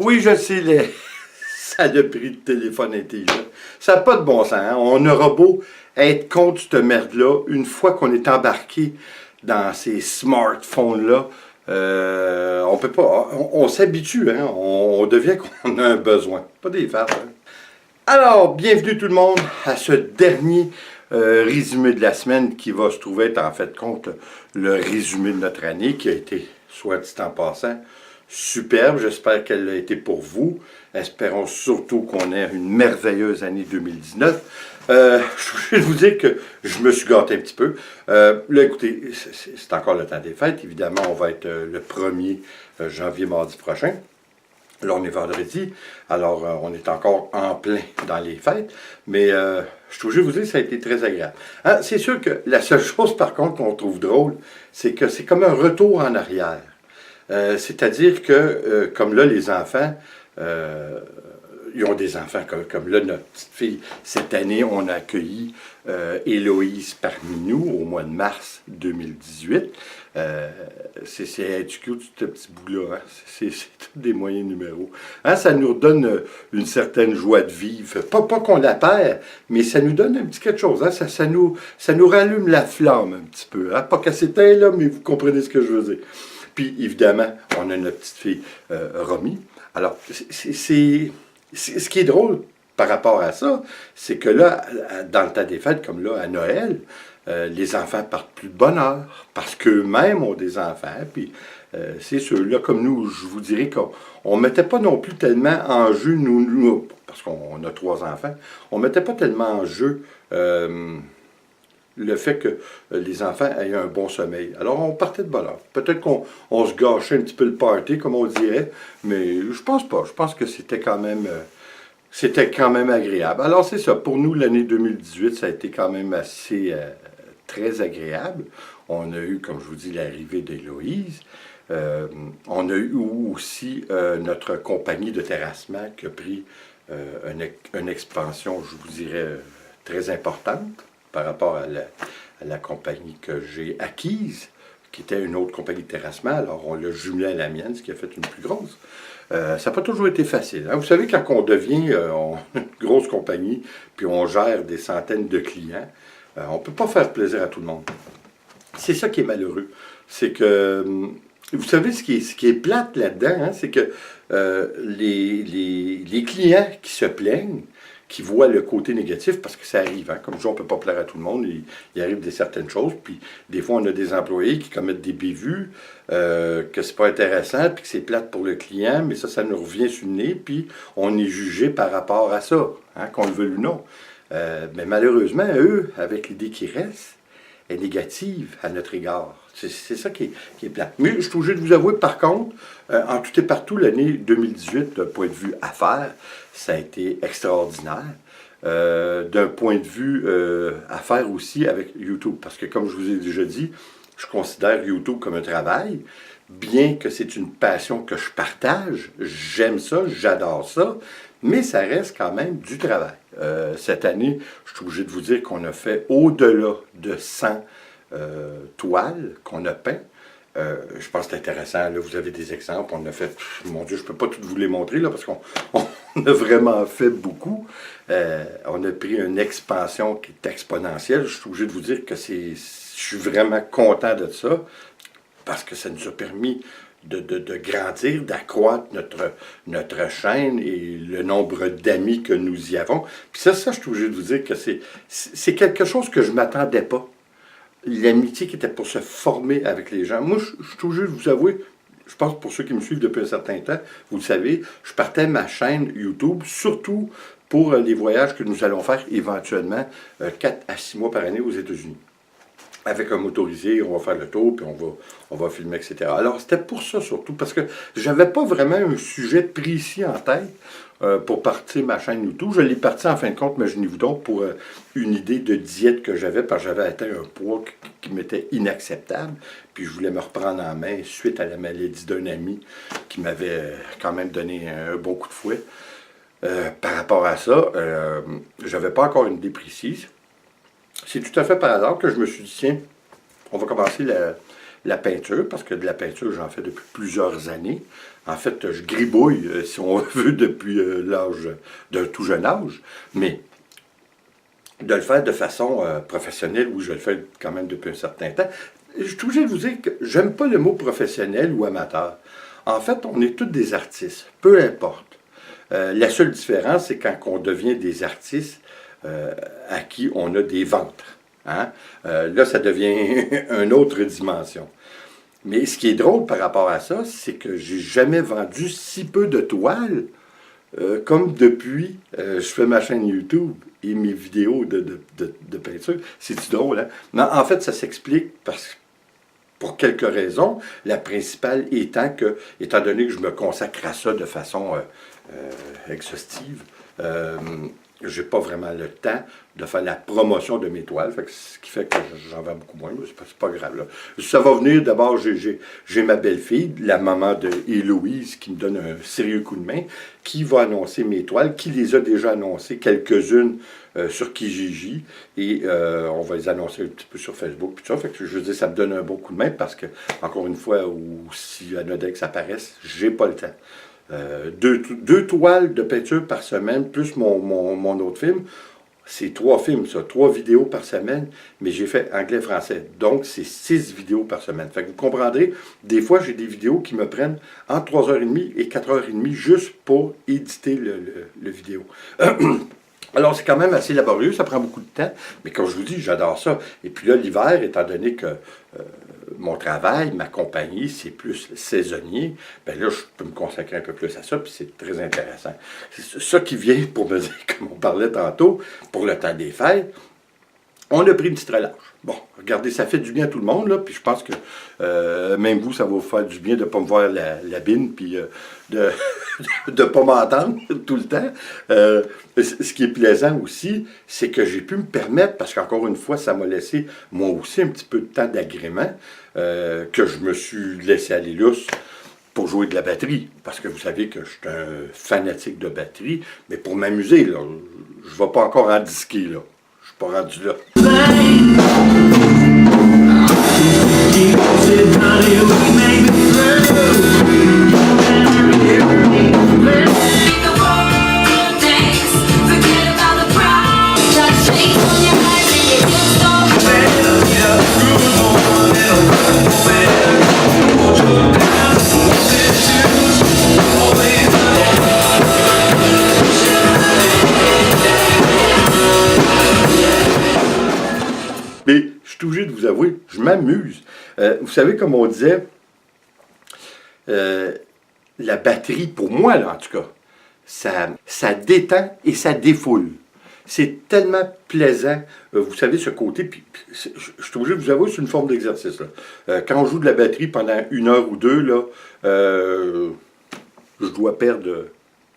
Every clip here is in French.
Oui, je sais, les saloperies de téléphone intelligent. Ça n'a pas de bon sens. Hein? On aura beau être contre cette merde-là, une fois qu'on est embarqué dans ces smartphones-là, on peut pas. On s'habitue, hein? On devient qu'on a un besoin. Pas des farces. Hein? Alors, bienvenue tout le monde à ce dernier résumé de la semaine qui va se trouver être en fait compte le résumé de notre année qui a été, soit dit en passant, superbe. J'espère qu'elle a été pour vous. Espérons surtout qu'on ait une merveilleuse année 2019. Je vais vous dire que je me suis gâté un petit peu. Là, écoutez, c'est encore le temps des fêtes. Évidemment, on va être le 1er janvier, mardi prochain. Là, on est vendredi, alors on est encore en plein dans les fêtes, mais je suis obligé de vous dire que ça a été très agréable. Hein, c'est sûr que la seule chose, par contre, qu'on trouve drôle, c'est que c'est comme un retour en arrière. C'est-à-dire que, comme là, les enfants, ils ont des enfants comme là, notre petite fille. Cette année, on a accueilli Héloïse parmi nous au mois de mars 2018. C'est du cute, ce petit bout-là. Hein? C'est tous des moyens numéros. Hein? Ça nous donne une certaine joie de vivre. Pas qu'on la perd, mais ça nous donne un petit quelque chose. Hein? Ça nous rallume la flamme un petit peu. Hein? Pas qu'elle s'éteint, là, mais vous comprenez ce que je veux dire. Puis, évidemment, on a notre petite fille Romy. Alors, ce qui est drôle par rapport à ça, c'est que là, dans le temps des fêtes, comme là, à Noël, les enfants partent plus de bonne heure, parce qu'eux-mêmes ont des enfants, puis c'est sûr, là, comme nous, je vous dirais qu'on ne mettait pas non plus tellement en jeu, nous parce qu'on a 3 enfants, on ne mettait pas tellement en jeu le fait que les enfants aient un bon sommeil. Alors, on partait de bonne heure. Peut-être qu'on se gâchait un petit peu le party, comme on dirait, mais je pense pas. Je pense que c'était quand même agréable. Alors, c'est ça. Pour nous, l'année 2018, ça a été quand même assez très agréable. On a eu, comme je vous dis, l'arrivée d'Héloïse. On a eu aussi notre compagnie de terrassement qui a pris une expansion, je vous dirais, très importante par rapport à la compagnie que j'ai acquise, qui était une autre compagnie de terrassement. Alors, on l'a jumelé à la mienne, ce qui a fait une plus grosse. Ça n'a pas toujours été facile. Hein? Vous savez, quand on devient une grosse compagnie, puis on gère des centaines de clients, on ne peut pas faire plaisir à tout le monde. C'est ça qui est malheureux. C'est que, vous savez, ce qui est plate là-dedans, hein, c'est que les clients qui se plaignent, qui voient le côté négatif, parce que ça arrive, hein, comme je dis, on ne peut pas plaire à tout le monde, il arrive des certaines choses, puis des fois on a des employés qui commettent des bévues, que c'est pas intéressant, puis que c'est plate pour le client, mais ça nous revient sur le nez, puis on est jugé par rapport à ça, hein, qu'on le veuille ou non. Mais malheureusement, eux, avec l'idée qui reste, est négative à notre égard. C'est ça qui est plate. Mais je suis obligé de vous avouer, par contre, en tout et partout, l'année 2018, d'un point de vue affaires, ça a été extraordinaire. D'un point de vue affaires aussi avec YouTube. Parce que, comme je vous ai déjà dit, je considère YouTube comme un travail. Bien que c'est une passion que je partage, j'aime ça, j'adore ça, mais ça reste quand même du travail. Cette année, je suis obligé de vous dire qu'on a fait au-delà de 100 toiles qu'on a peint. Je pense que c'est intéressant. Là, vous avez des exemples. On a fait, mon Dieu, je ne peux pas toutes vous les montrer là, parce qu'on a vraiment fait beaucoup. On a pris une expansion qui est exponentielle. Je suis obligé de vous dire que je suis vraiment content de ça, parce que ça nous a permis de grandir, d'accroître notre chaîne et le nombre d'amis que nous y avons. Puis ça, je suis obligé de vous dire que c'est quelque chose que je ne m'attendais pas. L'amitié qui était pour se former avec les gens. Moi, je suis obligé de vous avouer, je pense pour ceux qui me suivent depuis un certain temps, vous le savez, je partais ma chaîne YouTube, surtout pour les voyages que nous allons faire éventuellement 4 à 6 mois par année aux États-Unis. Avec un motorisé, on va faire le tour, puis on va filmer, etc. Alors, c'était pour ça surtout, parce que j'avais pas vraiment un sujet précis en tête pour partir ma chaîne YouTube. Je l'ai parti en fin de compte, imaginez-vous donc, pour une idée de diète que j'avais, parce que j'avais atteint un poids qui m'était inacceptable, puis je voulais me reprendre en main suite à la maladie d'un ami qui m'avait quand même donné un bon coup de fouet. Par rapport à ça, j'avais pas encore une idée précise. C'est tout à fait par hasard que je me suis dit, tiens, on va commencer la peinture, parce que de la peinture, j'en fais depuis plusieurs années. En fait, je gribouille, si on veut, depuis l'âge d'un tout jeune âge. Mais de le faire de façon professionnelle, oui, je le fais quand même depuis un certain temps. Je suis obligé de vous dire que j'aime pas le mot professionnel ou amateur. En fait, on est tous des artistes, peu importe. La seule différence, c'est quand on devient des artistes à qui on a des ventres. Hein? Là, ça devient une autre dimension. Mais ce qui est drôle par rapport à ça, c'est que j'ai jamais vendu si peu de toiles comme depuis je fais ma chaîne YouTube et mes vidéos de peinture. C'est-tu drôle, hein? Mais en fait, ça s'explique pour quelques raisons. La principale étant donné que je me consacre à ça de façon exhaustive, j'ai pas vraiment le temps de faire la promotion de mes toiles, ce qui fait que j'en vends beaucoup moins, mais c'est pas grave. Là. Ça va venir, d'abord, j'ai ma belle-fille, la maman de Héloïse, qui me donne un sérieux coup de main, qui va annoncer mes toiles, qui les a déjà annoncées, quelques-unes sur Kijiji, et on va les annoncer un petit peu sur Facebook, puis tout ça. Fait que je veux dire, ça me donne un bon coup de main, parce que, encore une fois, ou si Anodex apparaisse, j'ai pas le temps. Deux toiles de peinture par semaine, plus mon autre film. C'est 3 films, ça, 3 vidéos par semaine, mais j'ai fait anglais-français. Donc, c'est 6 vidéos par semaine. Fait que vous comprendrez, des fois, j'ai des vidéos qui me prennent entre 3h30 et 4h30 juste pour éditer le vidéo. Alors, c'est quand même assez laborieux, ça prend beaucoup de temps, mais comme je vous dis, j'adore ça. Et puis là, l'hiver, étant donné que mon travail, ma compagnie, c'est plus saisonnier, bien là, je peux me consacrer un peu plus à ça, puis c'est très intéressant. C'est ça qui vient pour me dire, comme on parlait tantôt, pour le temps des fêtes, on a pris une petite relâche. Bon, regardez, ça fait du bien à tout le monde, là, puis je pense que même vous, ça va vous faire du bien de ne pas me voir la bine, puis de ne pas m'entendre tout le temps. Ce qui est plaisant aussi, c'est que j'ai pu me permettre, parce qu'encore une fois, ça m'a laissé, moi aussi, un petit peu de temps d'agrément, que je me suis laissé aller lousse pour jouer de la batterie, parce que vous savez que je suis un fanatique de batterie, mais pour m'amuser, là, je ne vais pas encore en disquer, là. Je suis pas rendu là. Mais je suis obligé de vous avouer, je m'amuse. Vous savez, comme on disait, la batterie, pour moi, là, en tout cas, ça détend et ça défoule. C'est tellement plaisant. Vous savez, ce côté, puis je suis obligé de vous avouer, c'est une forme d'exercice. Quand on joue de la batterie pendant 1 heure ou 2, là, je dois perdre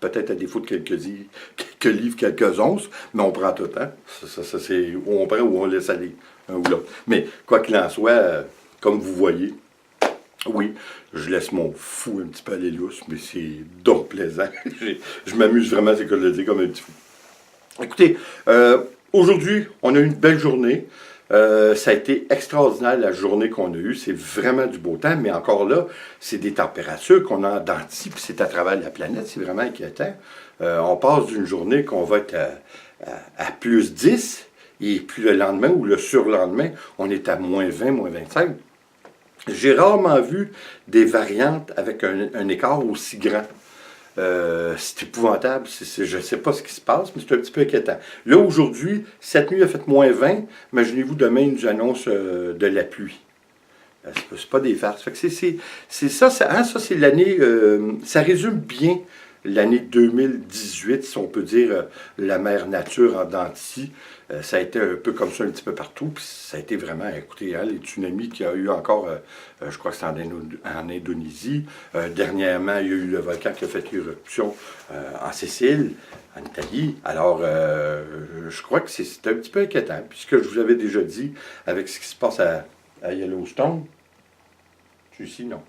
peut-être à défaut de quelques livres, quelques onces, mais on prend tout le temps. C'est où on prend ou on laisse aller, un ou l'autre. Mais quoi qu'il en soit, comme vous voyez, oui, je laisse mon fou un petit peu aller lousse, mais c'est donc plaisant. Je m'amuse vraiment, c'est que de le dire, comme un petit fou. Écoutez, aujourd'hui, on a eu une belle journée. Ça a été extraordinaire la journée qu'on a eue. C'est vraiment du beau temps, mais encore là, c'est des températures qu'on a en denti, puis c'est à travers la planète. C'est vraiment inquiétant. On passe d'une journée qu'on va être à plus 10, et puis le lendemain ou le surlendemain, on est à moins 20, moins 25. J'ai rarement vu des variantes avec un écart aussi grand. C'est épouvantable, je ne sais pas ce qui se passe, mais c'est un petit peu inquiétant. Là, aujourd'hui, cette nuit, il a fait moins 20. Imaginez-vous, demain, ils nous annoncent de la pluie. C'est pas des farces. Fait que c'est ça, ça c'est l'année, ça résume bien l'année 2018, si on peut dire, la mère nature en dents de scie. Ça a été un peu comme ça un petit peu partout, puis ça a été vraiment, écoutez, hein, les tsunamis qu'il y a eu encore, je crois que c'est en Indonésie. Dernièrement, il y a eu le volcan qui a fait éruption en Sicile, en Italie. Alors, je crois que c'est un petit peu inquiétant, puisque je vous avais déjà dit, avec ce qui se passe à Yellowstone, ici, non.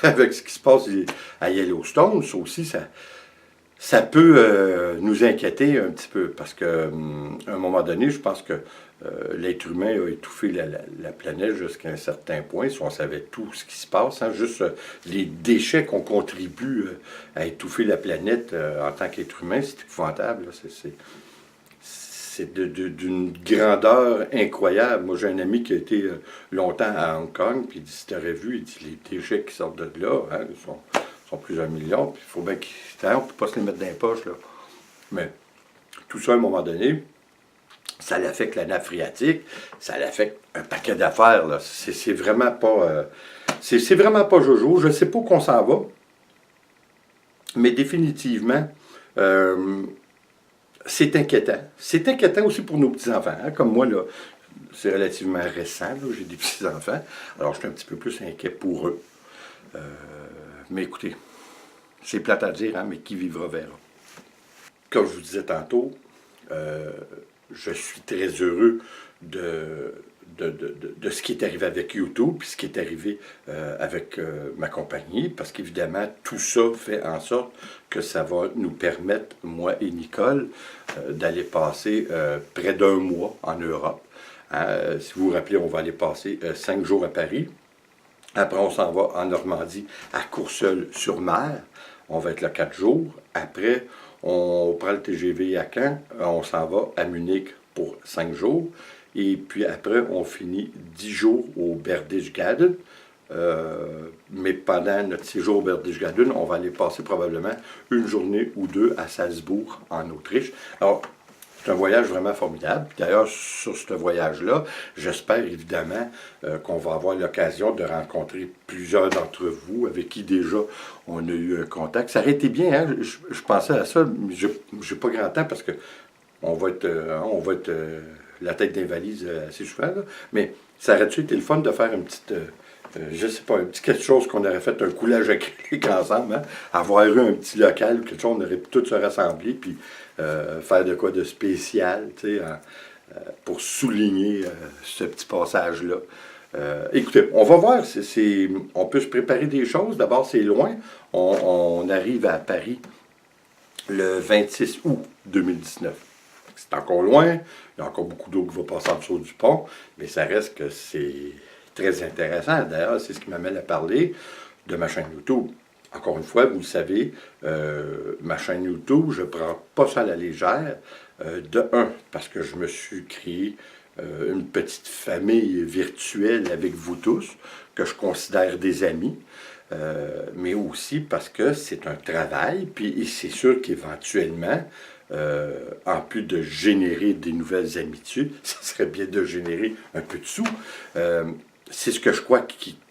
Avec ce qui se passe à Yellowstone, ça aussi, ça peut nous inquiéter un petit peu parce que, à un moment donné, je pense que l'être humain a étouffé la planète jusqu'à un certain point. Si on savait tout ce qui se passe, hein, juste les déchets qu'on contribue à étouffer la planète en tant qu'être humain, c'est épouvantable. Là. C'est d'une grandeur incroyable. Moi, j'ai un ami qui a été longtemps à Hong Kong, puis il dit, si tu aurais vu, il dit, les déchets qui sortent de là, hein, sont plusieurs millions, puis il faut bien qu'ils... On ne peut pas se les mettre dans les poches, là. Mais tout ça, à un moment donné, ça l'affecte la nappe phréatique, ça l'affecte un paquet d'affaires, là. C'est vraiment pas... c'est vraiment pas jojo. Je ne sais pas où qu'on s'en va, mais définitivement... c'est inquiétant. C'est inquiétant aussi pour nos petits-enfants. Hein. Comme moi, là, c'est relativement récent. J'ai des petits-enfants. Alors, je suis un petit peu plus inquiet pour eux. Mais écoutez, c'est plate à dire, hein, mais qui vivra verra. Comme je vous disais tantôt, je suis très heureux de ce qui est arrivé avec YouTube, puis ce qui est arrivé avec ma compagnie, parce qu'évidemment, tout ça fait en sorte que ça va nous permettre, moi et Nicole, d'aller passer près d'un mois en Europe. Hein, si vous vous rappelez, on va aller passer 5 jours à Paris. Après, on s'en va en Normandie, à Courseulles-sur-Mer. On va être là 4 jours. Après, on prend le TGV à Caen. On s'en va à Munich pour 5 jours. Et puis après, on finit 10 jours au Berchtesgaden. Mais pendant notre séjour au Berchtesgaden, on va aller passer probablement une journée ou deux à Salzbourg, en Autriche. Alors, c'est un voyage vraiment formidable. D'ailleurs, sur ce voyage-là, j'espère évidemment qu'on va avoir l'occasion de rencontrer plusieurs d'entre vous avec qui déjà on a eu un contact. Ça aurait été bien, hein? Je pensais à ça, mais je n'ai pas grand temps parce que on va être la tête d'un valise assez souvent, là. Mais ça aurait-tu été le fun de faire une petite... je sais pas, un petit quelque chose qu'on aurait fait un coulage acrylique ensemble, hein? Avoir eu un petit local, quelque chose, on aurait pu tous se rassembler, puis faire de quoi de spécial, tu sais, pour souligner ce petit passage-là. Écoutez, on va voir, on peut se préparer des choses. D'abord, c'est loin. On arrive à Paris le 26 août 2019. C'est encore loin, il y a encore beaucoup d'eau qui va passer en dessous du pont, mais ça reste que c'est très intéressant. D'ailleurs, c'est ce qui m'amène à parler de ma chaîne YouTube. Encore une fois, vous le savez, ma chaîne YouTube, je ne prends pas ça à la légère. De un, parce que je me suis créé une petite famille virtuelle avec vous tous, que je considère des amis, mais aussi parce que c'est un travail, puis c'est sûr qu'éventuellement, en plus de générer des nouvelles amitiés, ça serait bien de générer un peu de sous. C'est ce que je crois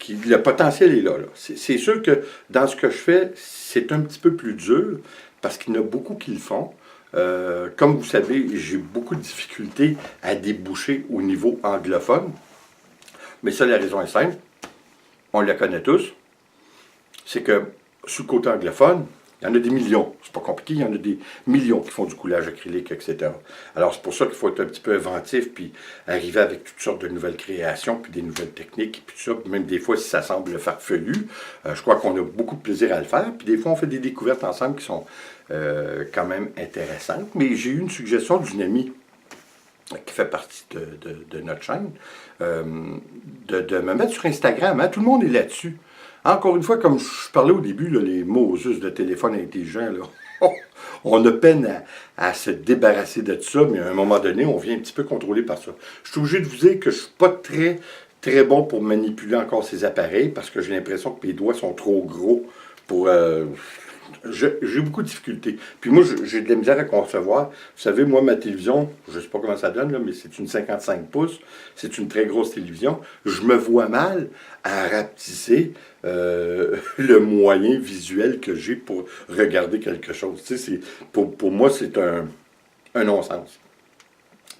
le potentiel est là. C'est sûr que dans ce que je fais, c'est un petit peu plus dur parce qu'il y en a beaucoup qui le font. Comme vous savez, j'ai beaucoup de difficultés à déboucher au niveau anglophone. Mais ça, la raison est simple. On la connaît tous. C'est que sous le côté anglophone, il y en a des millions. C'est pas compliqué, il y en a des millions qui font du coulage acrylique, etc. Alors, c'est pour ça qu'il faut être un petit peu inventif, puis arriver avec toutes sortes de nouvelles créations, puis des nouvelles techniques, puis tout ça. Même des fois, si ça semble farfelu, je crois qu'on a beaucoup de plaisir à le faire. Puis des fois, on fait des découvertes ensemble qui sont quand même intéressantes. Mais j'ai eu une suggestion d'une amie qui fait partie de notre chaîne, de me mettre sur Instagram. Hein? Tout le monde est là-dessus. Encore une fois, comme je parlais au début, là, les mots juste de téléphone intelligent, là, on a peine à se débarrasser de ça, mais à un moment donné, on vient un petit peu contrôlé par ça. Je suis obligé de vous dire que je ne suis pas très, très bon pour manipuler encore ces appareils, parce que j'ai l'impression que mes doigts sont trop gros pour... j'ai beaucoup de difficultés. Puis moi, j'ai de la misère à concevoir. Vous savez, moi, ma télévision, je ne sais pas comment ça donne, là, mais c'est une 55 pouces. C'est une très grosse télévision. Je me vois mal à rapetisser le moyen visuel que j'ai pour regarder quelque chose. Tu sais, pour moi, c'est un non-sens.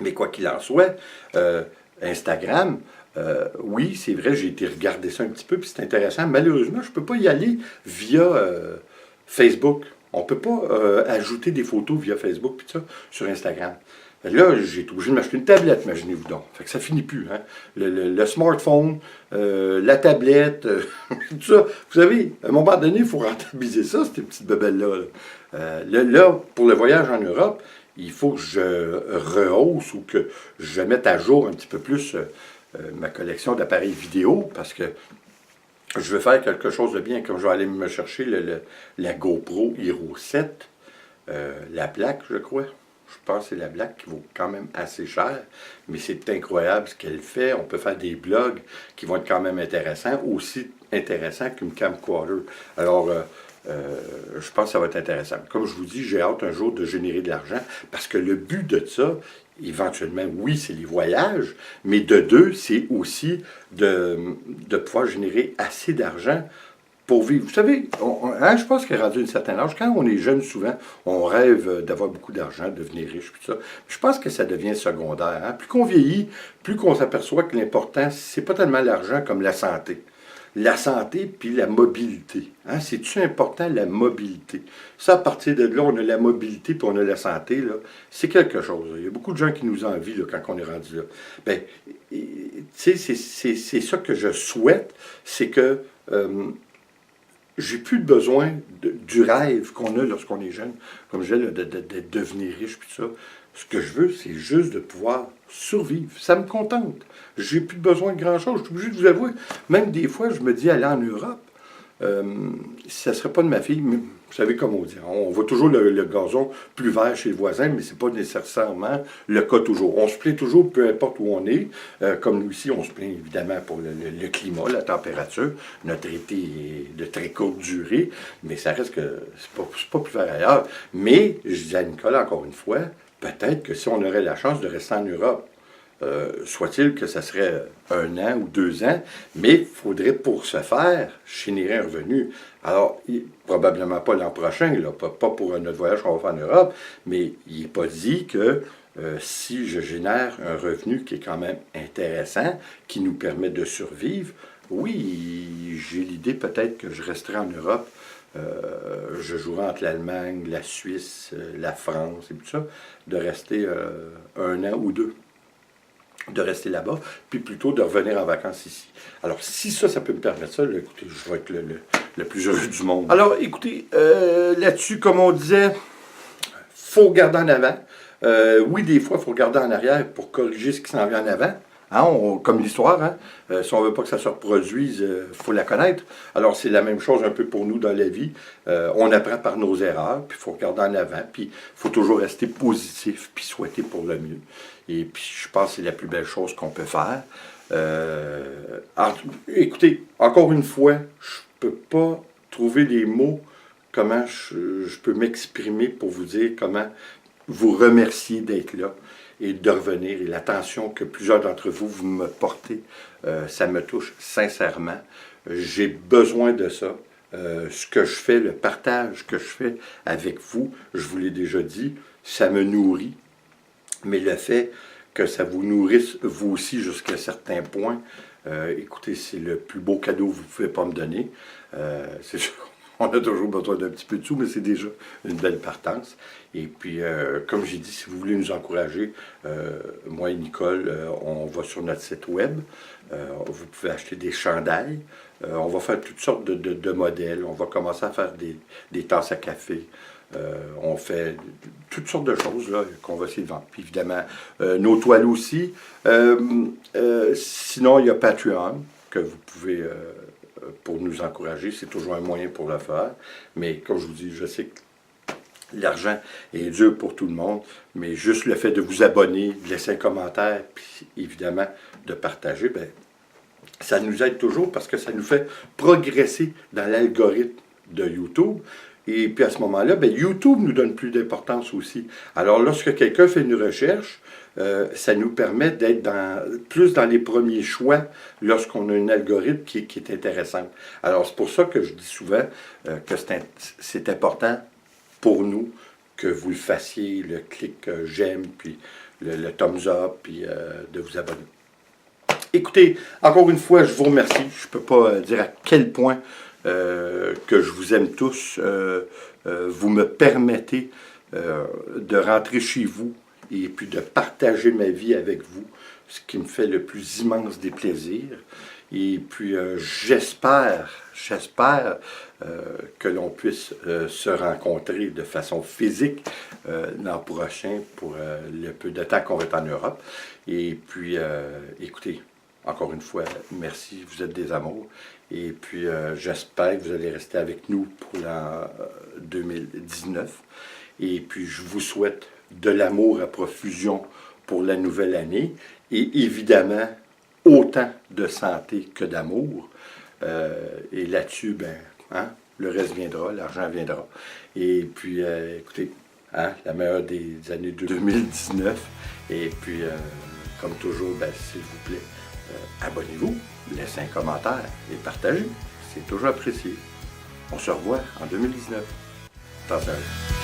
Mais quoi qu'il en soit, Instagram... oui, c'est vrai, j'ai été regarder ça un petit peu, puis c'est intéressant. Malheureusement, je ne peux pas y aller via Facebook. On ne peut pas ajouter des photos via Facebook, puis ça, sur Instagram. Là, j'ai été obligé de m'acheter une tablette, imaginez-vous donc. Fait que ça finit plus, hein. Le smartphone, la tablette, tout ça. Vous savez, à un moment donné, il faut rentabiliser ça, ces petites bebelles-là. Là, pour le voyage en Europe, il faut que je rehausse ou que je mette à jour un petit peu plus ma collection d'appareils vidéo parce que je veux faire quelque chose de bien. Comme je vais aller me chercher la GoPro Hero 7, la Black, je crois. Je pense que c'est la Black qui vaut quand même assez cher, mais c'est incroyable ce qu'elle fait. On peut faire des blogs qui vont être quand même intéressants, aussi intéressants qu'une camcorder. Alors, je pense que ça va être intéressant. Comme je vous dis, j'ai hâte un jour de générer de l'argent, parce que le but de ça, éventuellement, oui, c'est les voyages, mais de deux, c'est aussi de pouvoir générer assez d'argent pour vivre. Vous savez, hein, je pense qu'à rendu un certain âge, quand on est jeune, souvent, on rêve d'avoir beaucoup d'argent, de devenir riche, tout ça. Je pense que ça devient secondaire. Hein. Plus qu'on vieillit, plus qu'on s'aperçoit que l'important, c'est pas tellement l'argent comme la santé. La santé puis la mobilité. Hein, c'est-tu important, la mobilité? Ça, à partir de là, on a la mobilité puis on a la santé. Là, c'est quelque chose. Il y a beaucoup de gens qui nous envient là, quand on est rendu là. Ben, tu sais, c'est ça que je souhaite, c'est que j'ai plus besoin du rêve qu'on a lorsqu'on est jeune, comme je disais, de devenir riche, puis ça. Ce que je veux, c'est juste de pouvoir survivre. Ça me contente. J'ai plus besoin de grand-chose. Je suis obligé de vous avouer, même des fois, je me dis aller en Europe, ça ne serait pas de ma fille, mais vous savez comme on dit, on voit toujours le gazon plus vert chez le voisin, mais ce n'est pas nécessairement le cas toujours. On se plaint toujours, peu importe où on est. Comme nous ici, on se plaint évidemment pour le climat, la température. Notre été est de très courte durée, mais ça reste que c'est pas plus vert ailleurs. Mais, je dis à Nicolas encore une fois, peut-être que si on aurait la chance de rester en Europe, soit-il que ça serait 1 an ou 2 ans, mais il faudrait pour ce faire générer un revenu. Alors, probablement pas l'an prochain, là, pas pour notre voyage qu'on va faire en Europe, mais il n'est pas dit que si je génère un revenu qui est quand même intéressant, qui nous permet de survivre, oui, j'ai l'idée peut-être que je resterai en Europe. Je jouerai entre l'Allemagne, la Suisse, la France et tout ça, de rester 1 an ou 2. De rester là-bas, puis plutôt de revenir en vacances ici. Alors, si ça peut me permettre ça, là, écoutez, je vais être le plus heureux du monde. Alors, écoutez, là-dessus, comme on disait, faut regarder en avant. Oui, des fois, il faut regarder en arrière pour corriger ce qui s'en vient en avant. Hein, comme l'histoire, hein, si on ne veut pas que ça se reproduise, il faut la connaître. Alors, c'est la même chose un peu pour nous dans la vie. On apprend par nos erreurs, puis il faut regarder en avant, puis il faut toujours rester positif, puis souhaiter pour le mieux. Et puis, je pense que c'est la plus belle chose qu'on peut faire. Écoutez, encore une fois, je ne peux pas trouver les mots, comment je peux m'exprimer pour vous dire comment vous remercier d'être là et de revenir. Et l'attention que plusieurs d'entre vous me portez, ça me touche sincèrement. J'ai besoin de ça. Ce que je fais, le partage que je fais avec vous, je vous l'ai déjà dit, ça me nourrit. Mais le fait que ça vous nourrisse, vous aussi, jusqu'à certains points, écoutez, c'est le plus beau cadeau que vous ne pouvez pas me donner. C'est sûr, on a toujours besoin d'un petit peu de sous, mais c'est déjà une belle partance. Et puis, comme j'ai dit, si vous voulez nous encourager, moi et Nicole, on va sur notre site web. Vous pouvez acheter des chandails. On va faire toutes sortes de modèles. On va commencer à faire des tasses à café. On fait toutes sortes de choses là, qu'on va essayer de vendre. Puis évidemment, nos toiles aussi. Sinon, il y a Patreon que vous pouvez, pour nous encourager. C'est toujours un moyen pour le faire. Mais comme je vous dis, je sais que l'argent est dur pour tout le monde. Mais juste le fait de vous abonner, de laisser un commentaire, puis évidemment de partager, ben, ça nous aide toujours parce que ça nous fait progresser dans l'algorithme de YouTube. Et puis à ce moment-là, ben, YouTube nous donne plus d'importance aussi. Alors lorsque quelqu'un fait une recherche, ça nous permet d'être plus dans les premiers choix lorsqu'on a un algorithme qui est intéressant. Alors c'est pour ça que je dis souvent que c'est important pour nous que vous le fassiez, le clic j'aime, puis le thumbs up, puis de vous abonner. Écoutez, encore une fois, je vous remercie. Je ne peux pas dire à quel point que je vous aime tous. Vous me permettez de rentrer chez vous et puis de partager ma vie avec vous, ce qui me fait le plus immense des plaisirs. Et puis j'espère que l'on puisse se rencontrer de façon physique l'an prochain pour le peu de temps qu'on va être en Europe. Et puis, écoutez, encore une fois, merci, vous êtes des amours. Et puis, j'espère que vous allez rester avec nous pour l'an 2019. Et puis, je vous souhaite de l'amour à profusion pour la nouvelle année. Et évidemment, autant de santé que d'amour. Et là-dessus, ben, hein, le reste viendra, l'argent viendra. Et puis, écoutez, hein, la meilleure des années de 2019. Et puis, comme toujours, ben, s'il vous plaît, abonnez-vous, laissez un commentaire et partagez. C'est toujours apprécié. On se revoit en 2019. Attention à vous.